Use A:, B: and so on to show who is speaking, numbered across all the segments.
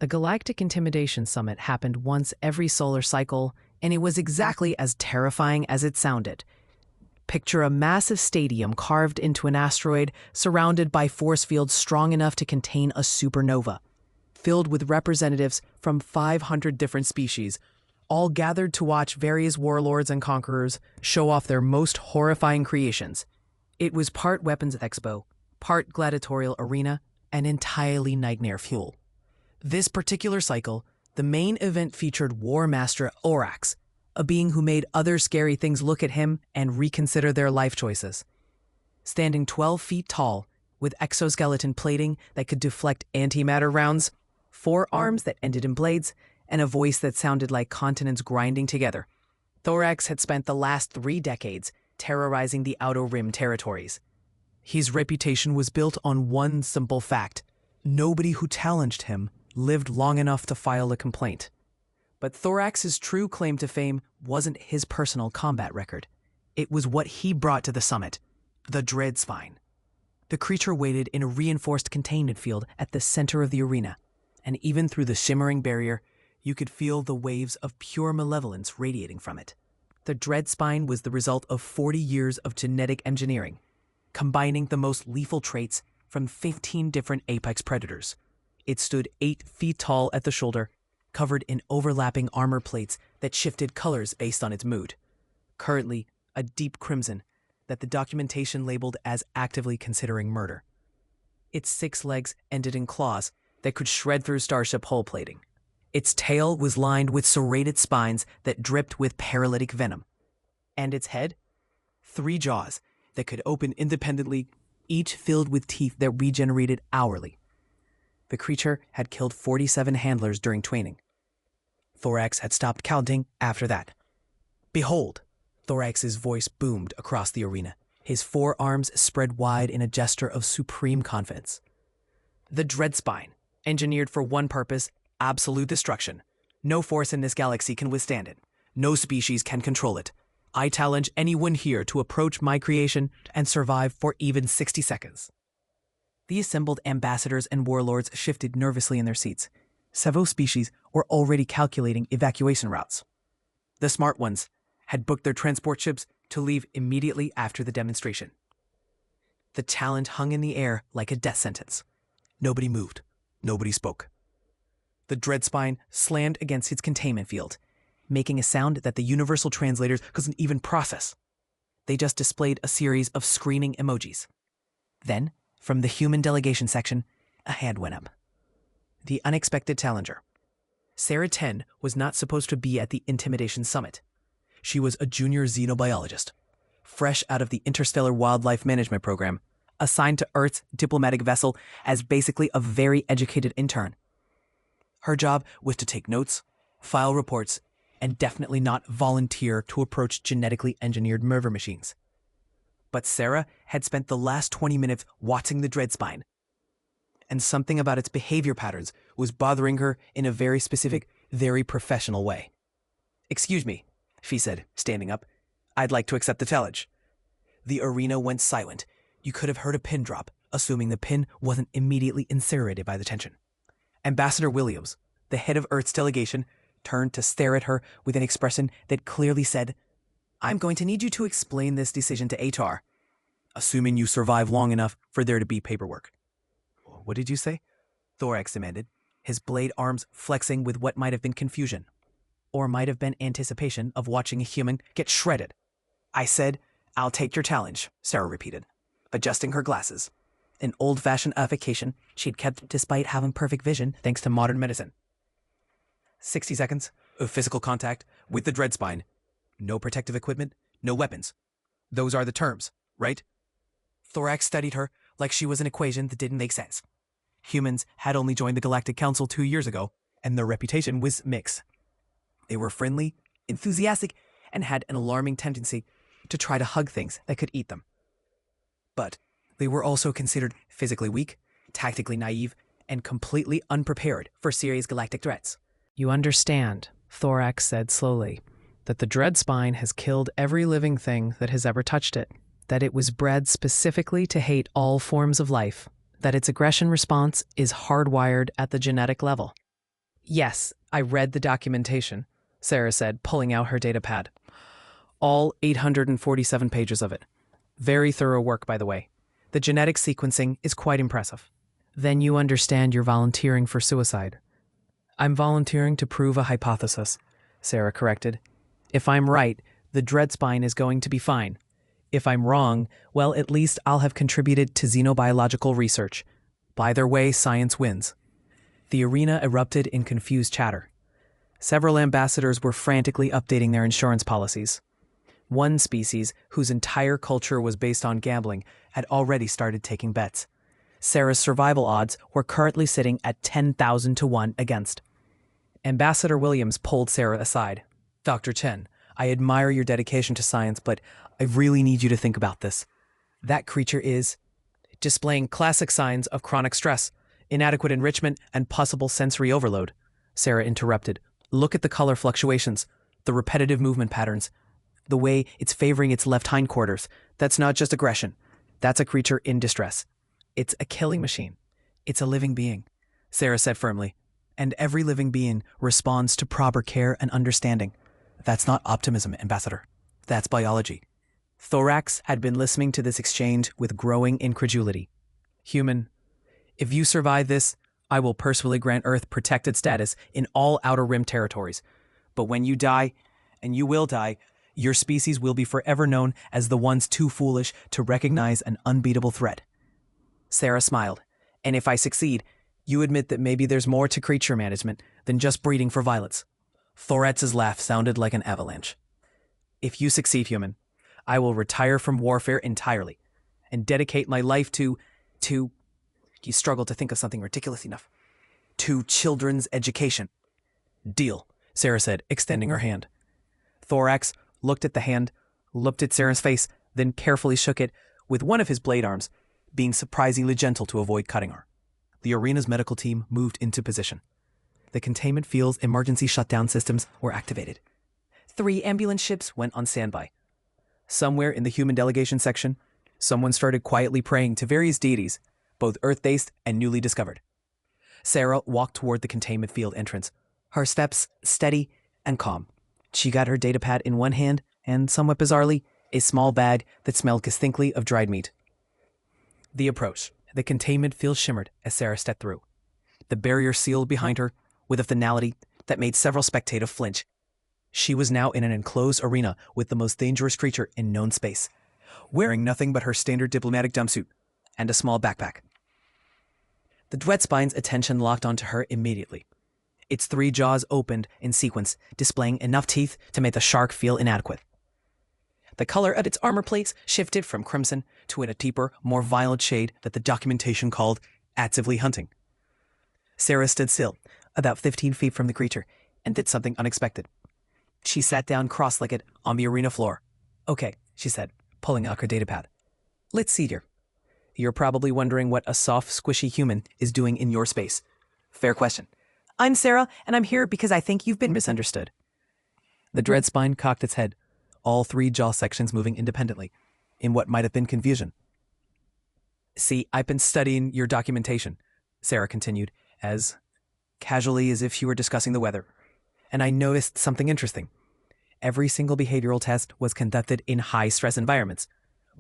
A: The Galactic Intimidation Summit happened once every solar cycle, and it was exactly as terrifying as it sounded. Picture a massive stadium carved into an asteroid, surrounded by force fields strong enough to contain a supernova, filled with representatives from 500 different species, all gathered to watch various warlords and conquerors show off their most horrifying creations. It was part weapons expo, part gladiatorial arena, and entirely nightmare fuel. This particular cycle, the main event featured War Master Thorax, a being who made other scary things look at him and reconsider their life choices. Standing 12 feet tall, with exoskeleton plating that could deflect antimatter rounds, 4 arms that ended in blades, and a voice that sounded like continents grinding together, Thorax had spent the last 3 decades terrorizing the Outer Rim territories. His reputation was built on one simple fact: nobody who challenged him lived long enough to file a complaint. But Thorax's true claim to fame wasn't his personal combat record. It was what he brought to the summit: the Dread Spine. The creature waited in a reinforced containment field at the center of the arena, and even through the shimmering barrier, you could feel the waves of pure malevolence radiating from it. The Dread Spine was the result of 40 years of genetic engineering, combining the most lethal traits from 15 different apex predators. It stood 8 feet tall at the shoulder, covered in overlapping armor plates that shifted colors based on its mood. Currently, a deep crimson that the documentation labeled as actively considering murder. Its 6 legs ended in claws that could shred through starship hull plating. Its tail was lined with serrated spines that dripped with paralytic venom. And its head? 3 jaws that could open independently, each filled with teeth that regenerated hourly. The creature had killed 47 handlers during training. Thorax had stopped counting after that. Behold! Thorax's voice boomed across the arena, his 4 arms spread wide in a gesture of supreme confidence. The Dread Spine, engineered for one purpose: absolute destruction. No force in this galaxy can withstand it. No species can control it. I challenge anyone here to approach my creation and survive for even 60 seconds. The assembled ambassadors and warlords shifted nervously in their seats. Several species were already calculating evacuation routes. The smart ones had booked their transport ships to leave immediately after the demonstration. The challenge hung in the air like a death sentence. Nobody moved. Nobody spoke. The Dread Spine slammed against its containment field, making a sound that the universal translators couldn't even process. They just displayed a series of screaming emojis. Then, from the human delegation section, a hand went up. The unexpected challenger. Sarah 10 was not supposed to be at the Intimidation Summit. She was a junior xenobiologist, fresh out of the Interstellar Wildlife Management Program, assigned to Earth's diplomatic vessel as basically a very educated intern. Her job was to take notes, file reports, and definitely not volunteer to approach genetically engineered murder machines. But Sarah had spent the last 20 minutes watching the Dread Spine, and something about its behavior patterns was bothering her in a very specific, very professional way. "Excuse me," she said, standing up. "I'd like to accept the challenge." The arena went silent. You could have heard a pin drop, assuming the pin wasn't immediately incinerated by the tension. Ambassador Williams, the head of Earth's delegation, turned to stare at her with an expression that clearly said, "I'm going to need you to explain this decision to HR, assuming you survive long enough for there to be paperwork." "What did you say?" Thorax demanded, his blade arms flexing with what might have been confusion, or might have been anticipation of watching a human get shredded. "I said, I'll take your challenge," Sarah repeated, adjusting her glasses, an old-fashioned affectation she'd kept despite having perfect vision thanks to modern medicine. 60 seconds of physical contact with the Dread Spine. No protective equipment, no weapons. Those are the terms, right? Thorax studied her like she was an equation that didn't make sense. Humans had only joined the Galactic Council 2 years ago, and their reputation was mixed. They were friendly, enthusiastic, and had an alarming tendency to try to hug things that could eat them. But they were also considered physically weak, tactically naive, and completely unprepared for serious galactic threats. "You understand," Thorax said slowly, "that the Dread Spine has killed every living thing that has ever touched it, that it was bred specifically to hate all forms of life, that its aggression response is hardwired at the genetic level. Yes, I read the documentation, Sarah said, pulling out her data pad. All 847 pages of it. Very thorough work, by the way. The genetic sequencing is quite impressive. Then you understand you're volunteering for suicide. I'm volunteering to prove a hypothesis, Sarah corrected. If I'm right, the dread spine is going to be fine. If I'm wrong, well, at least I'll have contributed to xenobiological research. Either way, science wins. The arena erupted in confused chatter. Several ambassadors were frantically updating their insurance policies. One species, whose entire culture was based on gambling, had already started taking bets. Sarah's survival odds were currently sitting at 10,000 to 1 against. Ambassador Williams pulled Sarah aside. Dr. Chen, I admire your dedication to science, but I really need you to think about this. That creature is displaying classic signs of chronic stress, inadequate enrichment, and possible sensory overload. Sarah interrupted. Look at the color fluctuations, the repetitive movement patterns, the way it's favoring its left hindquarters. That's not just aggression. That's a creature in distress. It's a killing machine. It's a living being, Sarah said firmly. And every living being responds to proper care and understanding. That's not optimism, Ambassador. That's biology. Thorax had been listening to this exchange with growing incredulity. Human, if you survive this, I will personally grant Earth protected status in all Outer Rim territories. But when you die, and you will die, your species will be forever known as the ones too foolish to recognize an unbeatable threat. Sarah smiled. And if I succeed, you admit that maybe there's more to creature management than just breeding for violence. Thorax's laugh sounded like an avalanche. If you succeed, human, I will retire from warfare entirely and dedicate my life to, he struggled to think of something ridiculous enough, to children's education. Deal, Sarah said, extending her hand. Thorax looked at the hand, looked at Sarah's face, then carefully shook it with one of his blade arms, being surprisingly gentle to avoid cutting her. The arena's medical team moved into position. The containment field's emergency shutdown systems were activated. 3 ambulance ships went on standby. Somewhere in the human delegation section, someone started quietly praying to various deities, both Earth-based and newly discovered. Sarah walked toward the containment field entrance, her steps steady and calm. She got her datapad in one hand and, somewhat bizarrely, a small bag that smelled distinctly of dried meat. The approach. The containment field shimmered as Sarah stepped through. The barrier sealed behind her with a finality that made several spectators flinch. She was now in an enclosed arena with the most dangerous creature in known space, wearing nothing but her standard diplomatic jumpsuit and a small backpack. The Dreadspine's attention locked onto her immediately. Its 3 jaws opened in sequence, displaying enough teeth to make the shark feel inadequate. The color of its armor plates shifted from crimson to a deeper, more violent shade that the documentation called actively hunting. Sarah stood still, about 15 feet from the creature, and did something unexpected. She sat down cross-legged on the arena floor. Okay, she said, pulling out her datapad. Let's see, dear. You're probably wondering what a soft, squishy human is doing in your space. Fair question. I'm Sarah, and I'm here because I think you've been misunderstood. The Dreadspine cocked its head, all 3 jaw sections moving independently, in what might have been confusion. See, I've been studying your documentation, Sarah continued, as casually as if she were discussing the weather, and I noticed something interesting. Every single behavioral test was conducted in high-stress environments.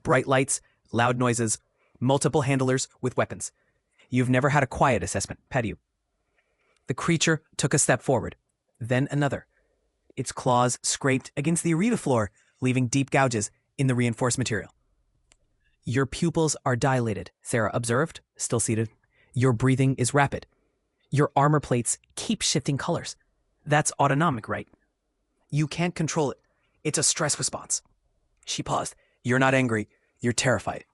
A: Bright lights, loud noises, multiple handlers with weapons. You've never had a quiet assessment, have you? The creature took a step forward, then another. Its claws scraped against the arena floor, leaving deep gouges in the reinforced material. Your pupils are dilated, Sarah observed, still seated. Your breathing is rapid. Your armor plates keep shifting colors. That's autonomic, right? You can't control it. It's a stress response. She paused. You're not angry. You're terrified.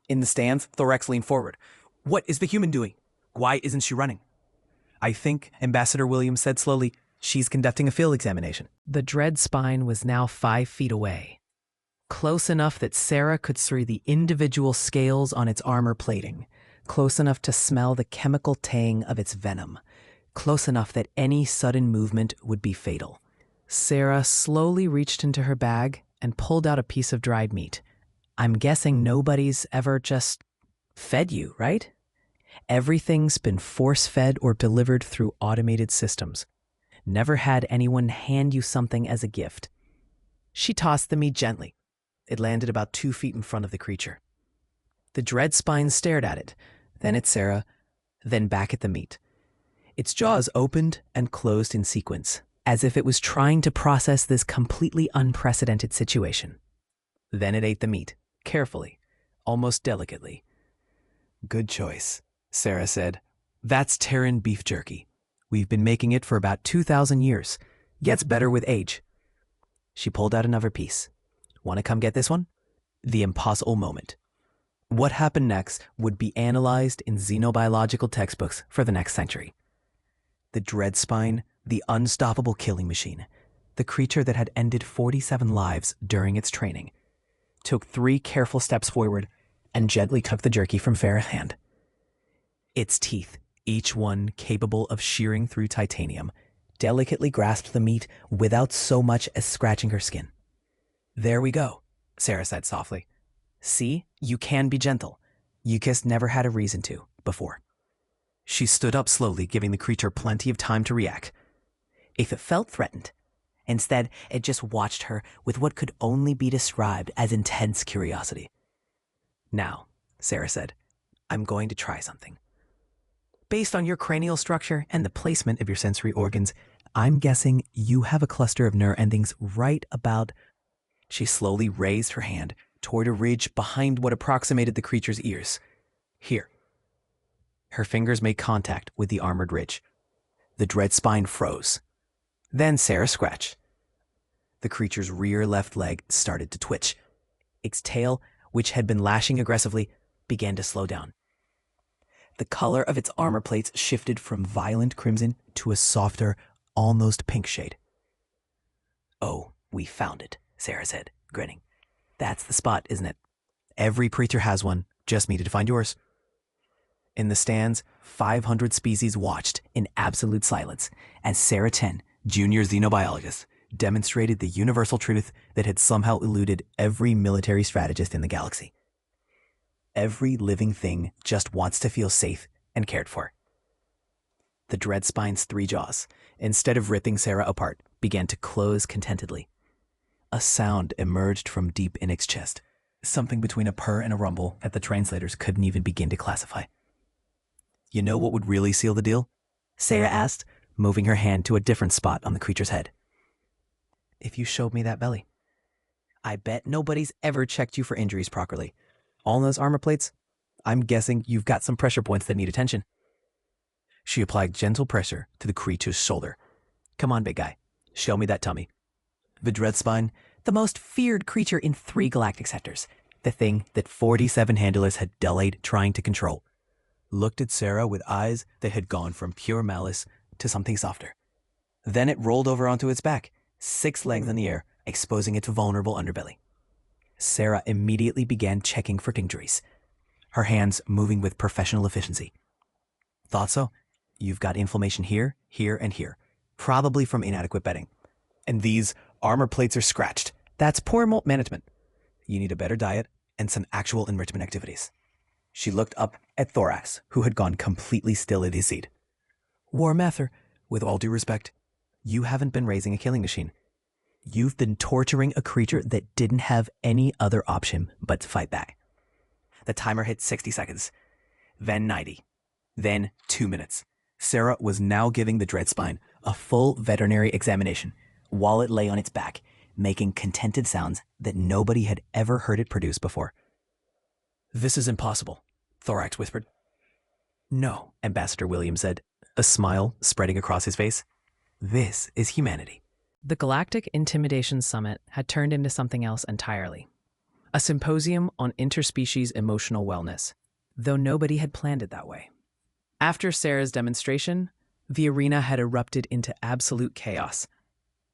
A: In the stands, Thorax leaned forward. What is the human doing? Why isn't she running? I think, Ambassador Williams said slowly, she's conducting a field examination. The dread spine was now 5 feet away, close enough that Sarah could see the individual scales on its armor plating, close enough to smell the chemical tang of its venom, close enough that any sudden movement would be fatal. Sarah slowly reached into her bag and pulled out a piece of dried meat. I'm guessing nobody's ever just fed you, right? Everything's been force-fed or delivered through automated systems. never had anyone hand you something as a gift. She tossed the meat gently. It landed about 2 feet in front of the creature. The dread spine stared at it, then at Sarah, then back at the meat. Its jaws opened and closed in sequence, as if it was trying to process this completely unprecedented situation. Then it ate the meat, carefully, almost delicately. "Good choice," Sarah said. "That's Terran beef jerky. We've been making it for about 2,000 years. Gets better with age." She pulled out another piece. "Want to come get this one?" The impossible moment. What happened next would be analyzed in xenobiological textbooks for the next century. The dread spine, the unstoppable killing machine, the creature that had ended 47 lives during its training, took 3 careful steps forward and gently took the jerky from Farah's hand. Its teeth, each one capable of shearing through titanium, delicately grasped the meat without so much as scratching her skin. "There we go," Sarah said softly. "See, you can be gentle. You just never had a reason to before." She stood up slowly, giving the creature plenty of time to react. If it felt threatened, instead, it just watched her with what could only be described as intense curiosity. "Now," Sarah said, "I'm going to try something. Based on your cranial structure and the placement of your sensory organs, I'm guessing you have a cluster of nerve endings right about..." She slowly raised her hand toward a ridge behind what approximated the creature's ears. "Here." Her fingers made contact with the armored ridge. The dread spine froze. Then Sarah scratched. The creature's rear left leg started to twitch. Its tail, which had been lashing aggressively, began to slow down. The color of its armor plates shifted from violent crimson to a softer, almost pink shade. "Oh, we found it," Sarah said, grinning. "That's the spot, isn't it? Every creature has one, just needed to find yours." In the stands, 500 species watched in absolute silence as Sarah Chen, junior xenobiologist, demonstrated the universal truth that had somehow eluded every military strategist in the galaxy. Every living thing just wants to feel safe and cared for. The dread spine's 3 jaws, instead of ripping Sarah apart, began to close contentedly. A sound emerged from deep in its chest, something between a purr and a rumble that the translators couldn't even begin to classify. "You know what would really seal the deal?" Sarah asked, moving her hand to a different spot on the creature's head. "If you showed me that belly. I bet nobody's ever checked you for injuries properly. All those armor plates? I'm guessing you've got some pressure points that need attention." She applied gentle pressure to the creature's shoulder. "Come on, big guy. Show me that tummy." The dread spine, the most feared creature in 3 galactic sectors, the thing that 47 handlers had delayed trying to control, looked at Sarah with eyes that had gone from pure malice to something softer. Then it rolled over onto its back, 6 legs in the air, exposing its vulnerable underbelly. Sarah immediately began checking for injuries, her hands moving with professional efficiency. "Thought so? You've got inflammation here, here, and here, probably from inadequate bedding. And these armor plates are scratched. That's poor management. You need a better diet and some actual enrichment activities." She looked up at Thorax, who had gone completely still at his seat. "War Mather, with all due respect, you haven't been raising a killing machine. You've been torturing a creature that didn't have any other option but to fight back." The timer hit 60 seconds, then 90, then 2 minutes. Sarah was now giving the dread spine a full veterinary examination while it lay on its back, making contented sounds that nobody had ever heard it produce before. "This is impossible," Thorax whispered. "No," Ambassador Williams said, a smile spreading across his face. "This is humanity." The Galactic Intimidation Summit had turned into something else entirely. A symposium on interspecies emotional wellness, though nobody had planned it that way. After Sarah's demonstration, the arena had erupted into absolute chaos.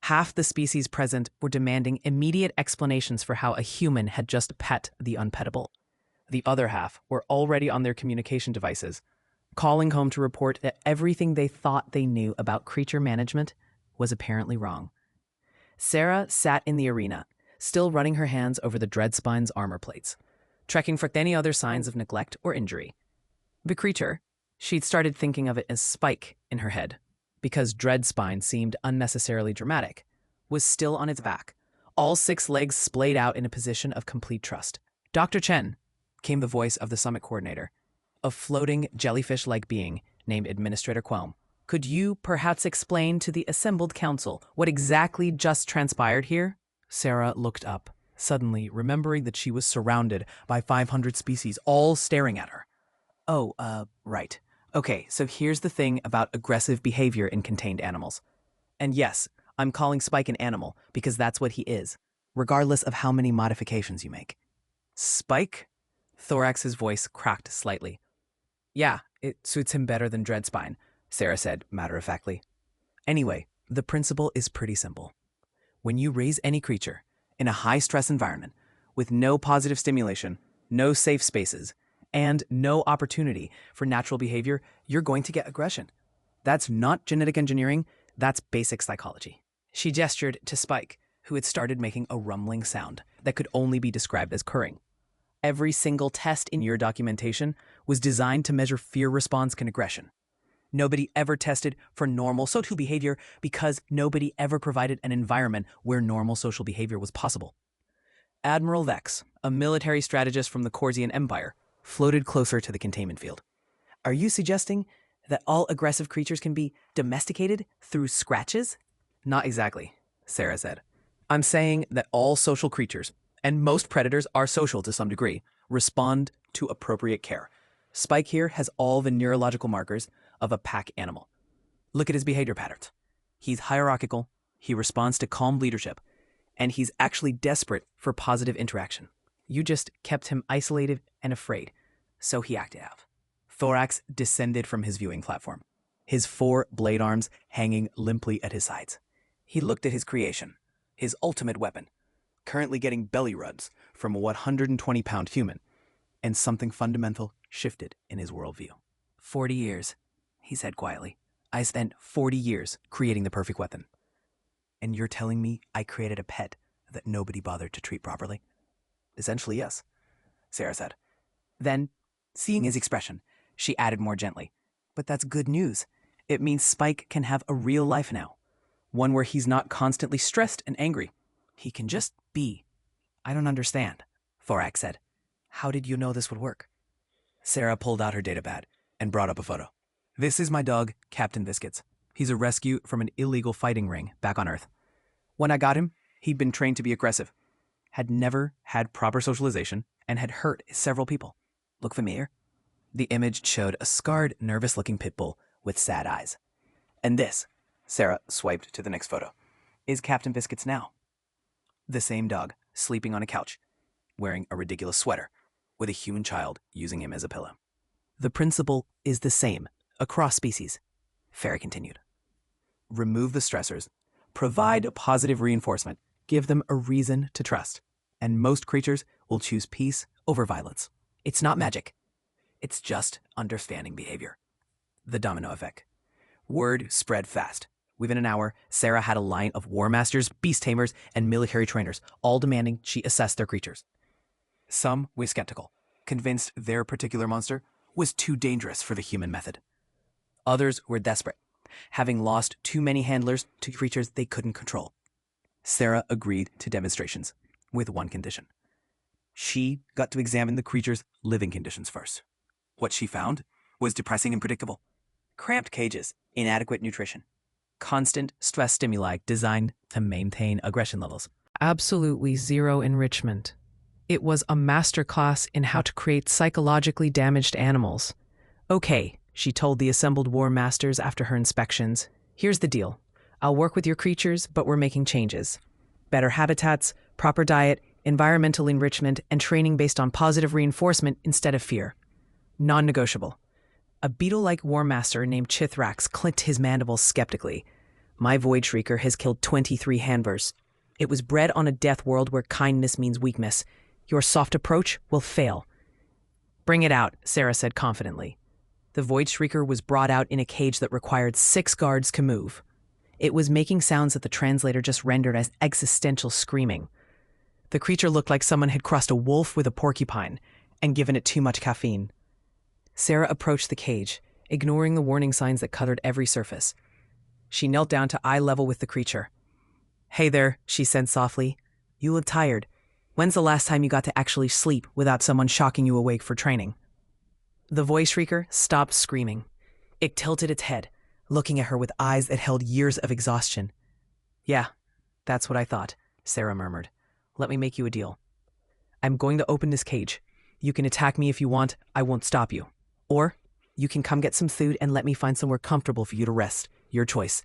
A: Half the species present were demanding immediate explanations for how a human had just pet the unpettable. The other half were already on their communication devices, calling home to report that everything they thought they knew about creature management was apparently wrong. Sarah sat in the arena, still running her hands over the dread spine's armor plates, checking for any other signs of neglect or injury. The creature, she'd started thinking of it as Spike in her head, because Dreadspine seemed unnecessarily dramatic, was still on its back, all 6 legs splayed out in a position of complete trust. Dr. Chen, came the voice of the summit coordinator, a floating jellyfish-like being named Administrator Quelm. Could you perhaps explain to the assembled council what exactly just transpired here? Sarah looked up, suddenly remembering that she was surrounded by 500 species all staring at her. Oh, right. Okay, so here's the thing about aggressive behavior in contained animals. And yes, I'm calling Spike an animal because that's what he is, regardless of how many modifications you make. Spike? Thorax's voice cracked slightly. Yeah, it suits him better than Dreadspine, Sarah said matter-of-factly. Anyway, the principle is pretty simple. When you raise any creature in a high-stress environment with no positive stimulation, no safe spaces, and no opportunity for natural behavior, you're going to get aggression. That's not genetic engineering, that's basic psychology. She gestured to Spike, who had started making a rumbling sound that could only be described as purring. Every single test in your documentation was designed to measure fear response and aggression. Nobody ever tested for normal social behavior because nobody ever provided an environment where normal social behavior was possible. Admiral Vex, a military strategist from the Corsian Empire, floated closer to the containment field. Are you suggesting that all aggressive creatures can be domesticated through scratches? Not exactly, Sarah said. I'm saying that all social creatures, and most predators are social to some degree, respond to appropriate care. Spike here has all the neurological markers of a pack animal. Look at his behavior patterns. He's hierarchical, he responds to calm leadership, and he's actually desperate for positive interaction. You just kept him isolated and afraid, so he acted out. Thorax descended from his viewing platform, his 4 blade arms hanging limply at his sides. He looked at his creation, his ultimate weapon, currently getting belly rubs from a 120-pound human, and something fundamental shifted in his worldview. 40 years, he said quietly. I spent 40 years creating the perfect weapon. And you're telling me I created a pet that nobody bothered to treat properly? Essentially, yes, Sarah said. Then, seeing his expression, she added more gently, but that's good news. It means Spike can have a real life now, one where he's not constantly stressed and angry. He can just be. I don't understand, Thorax said. How did you know this would work? Sarah pulled out her datapad and brought up a photo. This is my dog, Captain Biscuits. He's a rescue from an illegal fighting ring back on Earth. When I got him, he'd been trained to be aggressive, had never had proper socialization, and had hurt several people. Look familiar? The image showed a scarred, nervous-looking pit bull with sad eyes. And this, Sarah swiped to the next photo, is Captain Biscuits now. The same dog, sleeping on a couch, wearing a ridiculous sweater, with a human child using him as a pillow. The principle is the same across species, Farah continued. Remove the stressors, provide positive reinforcement, give them a reason to trust, and most creatures will choose peace over violence. It's not magic. It's just understanding behavior. The domino effect. Word spread fast. Within an hour, Sarah had a line of war masters, beast tamers, and military trainers, all demanding she assess their creatures. Some were skeptical, convinced their particular monster was too dangerous for the human method. Others were desperate, having lost too many handlers to creatures they couldn't control. Sarah agreed to demonstrations, with one condition. She got to examine the creature's living conditions first. What she found was depressing and predictable. Cramped cages, inadequate nutrition, constant stress stimuli designed to maintain aggression levels. Absolutely zero enrichment. It was a masterclass in how to create psychologically damaged animals. Okay, she told the assembled war masters after her inspections. Here's the deal. I'll work with your creatures, but we're making changes. Better habitats, proper diet, environmental enrichment, and training based on positive reinforcement instead of fear. Non-negotiable. A beetle-like war master named Chithrax clicked his mandibles skeptically. My Void Shrieker has killed 23 handlers. It was bred on a death world where kindness means weakness. Your soft approach will fail. Bring it out, Sarah said confidently. The Void Shrieker was brought out in a cage that required 6 guards to move. It was making sounds that the translator just rendered as existential screaming. The creature looked like someone had crossed a wolf with a porcupine and given it too much caffeine. Sarah approached the cage, ignoring the warning signs that covered every surface. She knelt down to eye level with the creature. "Hey there," she said softly. "You look tired. When's the last time you got to actually sleep without someone shocking you awake for training?" The voice shrieker stopped screaming. It tilted its head, looking at her with eyes that held years of exhaustion. "Yeah, that's what I thought," Sarah murmured. "Let me make you a deal. I'm going to open this cage. You can attack me if you want, I won't stop you. Or you can come get some food and let me find somewhere comfortable for you to rest. Your choice."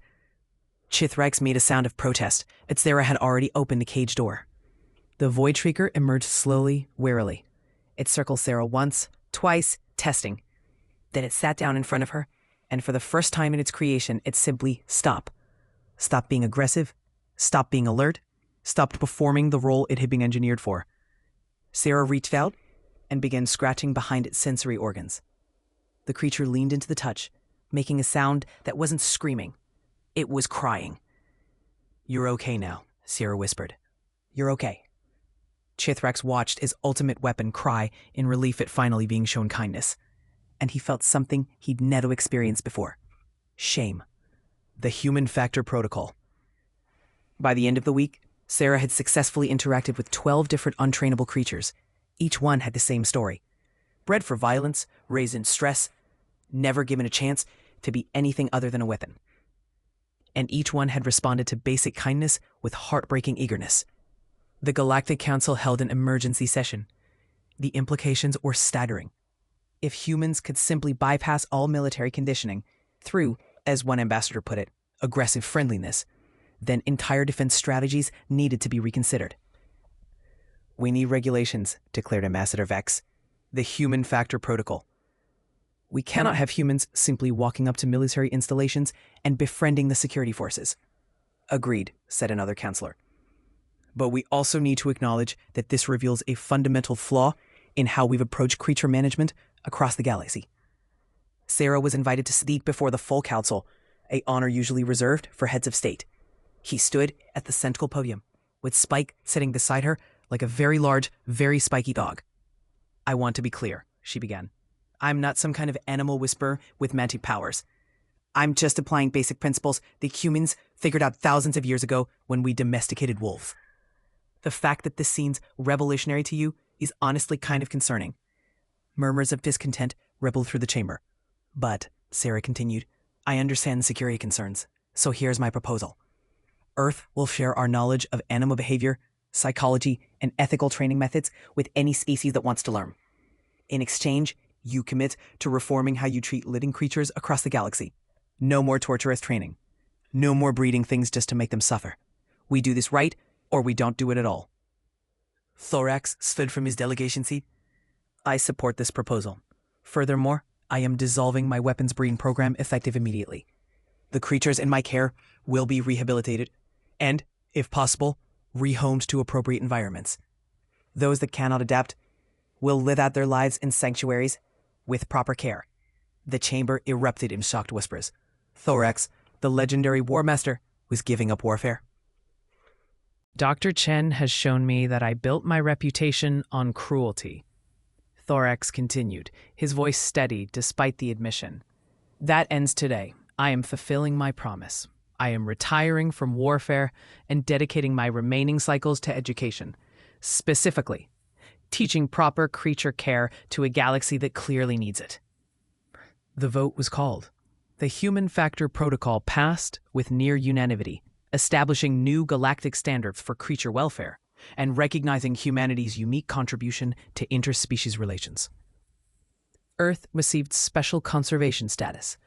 A: Chithrax made a sound of protest, as Sarah had already opened the cage door. The void shrieker emerged slowly, warily. It circled Sarah once, twice, testing. Then it sat down in front of her, and for the first time in its creation, it simply stopped. Stopped being aggressive, stopped being alert, stopped performing the role it had been engineered for. Sarah reached out and began scratching behind its sensory organs. The creature leaned into the touch, making a sound that wasn't screaming. It was crying. "You're okay now," Sarah whispered. "You're okay." Chithrax watched his ultimate weapon cry in relief at finally being shown kindness. And he felt something he'd never experienced before. Shame. The human factor protocol. By the end of the week, Sarah had successfully interacted with 12 different untrainable creatures. Each one had the same story. Bred for violence, raised in stress, never given a chance to be anything other than a weapon. And each one had responded to basic kindness with heartbreaking eagerness. The Galactic Council held an emergency session. The implications were staggering. If humans could simply bypass all military conditioning through, as one ambassador put it, aggressive friendliness, then entire defense strategies needed to be reconsidered. "We need regulations," declared Ambassador Vex. "The human factor protocol. We cannot have humans simply walking up to military installations and befriending the security forces." "Agreed," said another counselor. "But we also need to acknowledge that this reveals a fundamental flaw in how we've approached creature management across the galaxy." Sarah was invited to speak before the full council, an honor usually reserved for heads of state. He stood at the central podium, with Spike sitting beside her like a very large, very spiky dog. "I want to be clear," she began. "I'm not some kind of animal whisperer with magic powers. I'm just applying basic principles that humans figured out thousands of years ago when we domesticated wolves. The fact that this seems revolutionary to you is honestly kind of concerning." Murmurs of discontent rippled through the chamber. "But," Sarah continued, "I understand the security concerns, so here's my proposal. Earth will share our knowledge of animal behavior, psychology, and ethical training methods with any species that wants to learn. In exchange, you commit to reforming how you treat living creatures across the galaxy. No more torturous training. No more breeding things just to make them suffer. We do this right, or we don't do it at all." Thorax stood from his delegation seat. "I support this proposal. Furthermore, I am dissolving my weapons breeding program effective immediately. The creatures in my care will be rehabilitated and, if possible, rehomed to appropriate environments. Those that cannot adapt will live out their lives in sanctuaries with proper care." The chamber erupted in shocked whispers. Thorax, the legendary war master, was giving up warfare. "Dr. Chen has shown me that I built my reputation on cruelty," Thorax continued, his voice steady despite the admission. "That ends today. I am fulfilling my promise. I am retiring from warfare and dedicating my remaining cycles to education. Specifically, teaching proper creature care to a galaxy that clearly needs it." The vote was called. The human factor protocol passed with near unanimity, establishing new galactic standards for creature welfare and recognizing humanity's unique contribution to interspecies relations. Earth received special conservation status,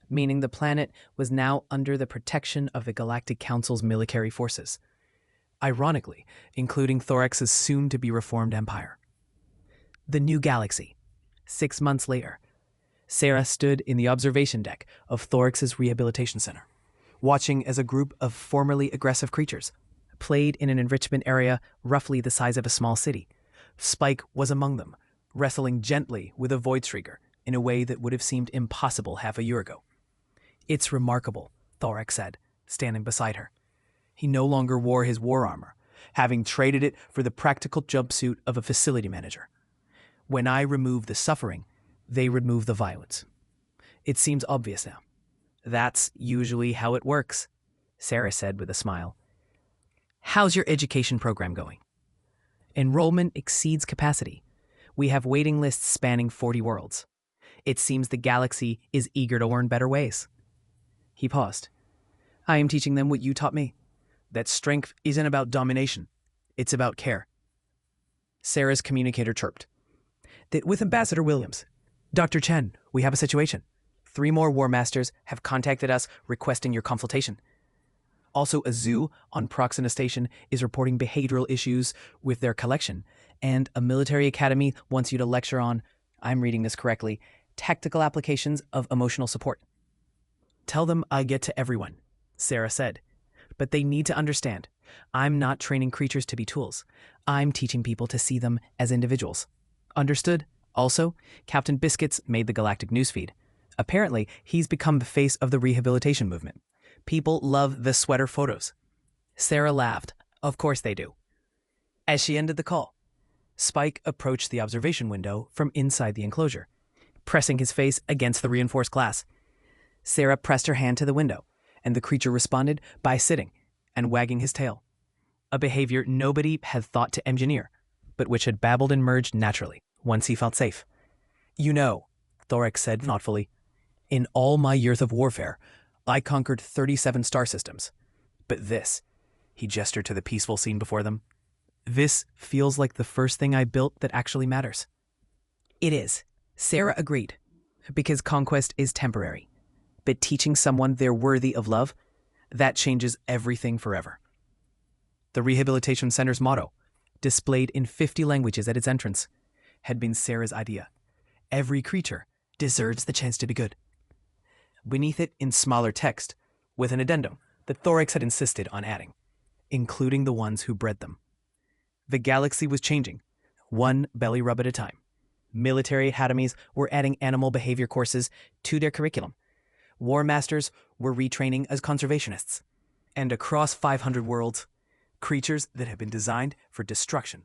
A: meaning the planet was now under the protection of the Galactic Council's military forces, ironically, including Thorax's soon-to-be reformed empire. The new galaxy. 6 months later, Sarah stood in the observation deck of Thorax's rehabilitation center, watching as a group of formerly aggressive creatures played in an enrichment area roughly the size of a small city. Spike was among them, wrestling gently with a void shrieker in a way that would have seemed impossible half a year ago. "It's remarkable," Thorax said, standing beside her. He no longer wore his war armor, having traded it for the practical jumpsuit of a facility manager. "When I remove the suffering, they remove the violence. It seems obvious now. That's usually how it works, Sarah said with a smile. How's your education program going? Enrollment exceeds capacity. We have waiting lists spanning 40 worlds. It seems the galaxy is eager to learn better ways. He paused. I am teaching them what you taught me. That strength isn't about domination. It's about care. Sarah's communicator chirped. With Ambassador Williams. Dr. Chen, we have a situation. 3 more War Masters have contacted us requesting your consultation. Also, a zoo on Proxima Station is reporting behavioral issues with their collection, and a military academy wants you to lecture on, I'm reading this correctly, tactical applications of emotional support. Tell them I get to everyone, Sarah said. But they need to understand, I'm not training creatures to be tools. I'm teaching people to see them as individuals. Understood? Also, Captain Biscuits made the Galactic newsfeed. Apparently, he's become the face of the rehabilitation movement. People love the sweater photos. Sarah laughed. Of course they do. As she ended the call, Spike approached the observation window from inside the enclosure, pressing his face against the reinforced glass. Sarah pressed her hand to the window, and the creature responded by sitting and wagging his tail, a behavior nobody had thought to engineer, but which had babbled and merged naturally once he felt safe. You know, Thorax said thoughtfully, in all my years of warfare, I conquered 37 star systems. But this, he gestured to the peaceful scene before them, this feels like the first thing I built that actually matters. It is, Sarah agreed, because conquest is temporary. But teaching someone they're worthy of love, that changes everything forever. The Rehabilitation Center's motto, displayed in 50 languages at its entrance, had been Sarah's idea. Every creature deserves the chance to be good. Beneath it, in smaller text, with an addendum that Thorax had insisted on adding, including the ones who bred them. The galaxy was changing, one belly rub at a time. Military academies were adding animal behavior courses to their curriculum. War Masters were retraining as conservationists. And across 500 worlds, creatures that had been designed for destruction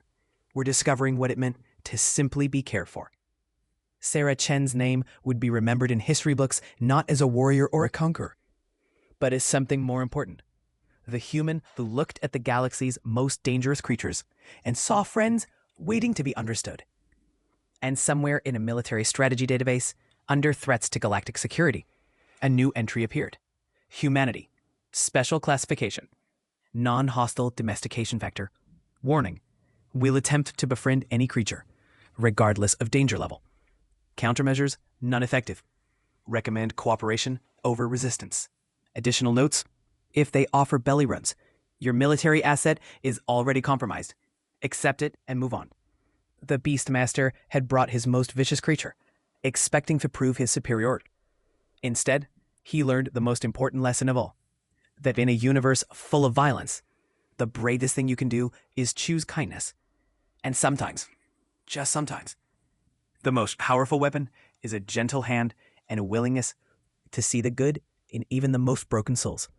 A: were discovering what it meant to simply be cared for. Sarah Chen's name would be remembered in history books not as a warrior or a conqueror, but as something more important. The human who looked at the galaxy's most dangerous creatures and saw friends waiting to be understood. And somewhere in a military strategy database, under threats to galactic security, a new entry appeared. Humanity. Special classification. Non-hostile domestication vector. Warning. Will attempt to befriend any creature, regardless of danger level. Countermeasures, none effective. Recommend cooperation over resistance. Additional notes, if they offer belly runs, your military asset is already compromised. Accept it and move on. The Beastmaster had brought his most vicious creature, expecting to prove his superiority. Instead, he learned the most important lesson of all, that in a universe full of violence, the bravest thing you can do is choose kindness. And sometimes, just sometimes, the most powerful weapon is a gentle hand and a willingness to see the good in even the most broken souls.